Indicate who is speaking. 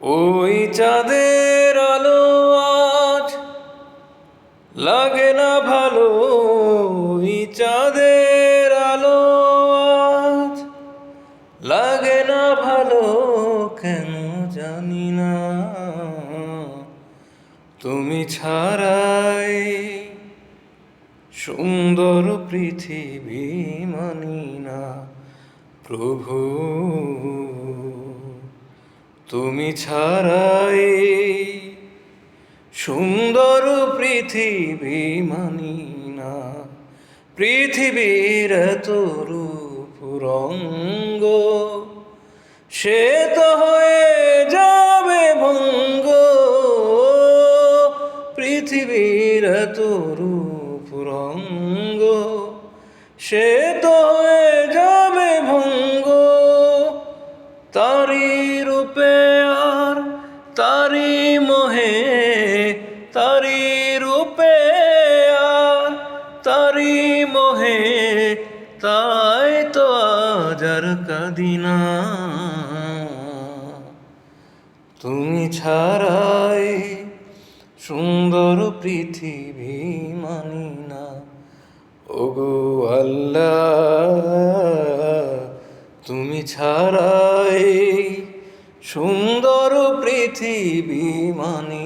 Speaker 1: ওই চাঁদের আলো আজ লাগে না ভালো, ওই চাঁদের আলো আজ লাগে না ভালো, কেন জানি না। তুমি ছাড়াই সুন্দর পৃথিবী মানি না প্রভু, তুমি ছাড়াই সুন্দর পৃথিবী মানি না। পৃথিবীর এত রূপ রঙ্গ সে তো হয়ে যাবে ভঙ্গ, পৃথিবীর এত রূপ রঙ্গ সে তো হয়ে যাবে ভঙ্গ। তারি রূপে আর তারি মোহে, তারি রূপে আর তারি মোহে, তাই তো আজ আর কাঁদি না। তুমি ছাড়াই সুন্দর পৃথিবী মানি না। ওগো আল্লাহ, তুমি ছাড়াই সুন্দর পৃথিবী মানি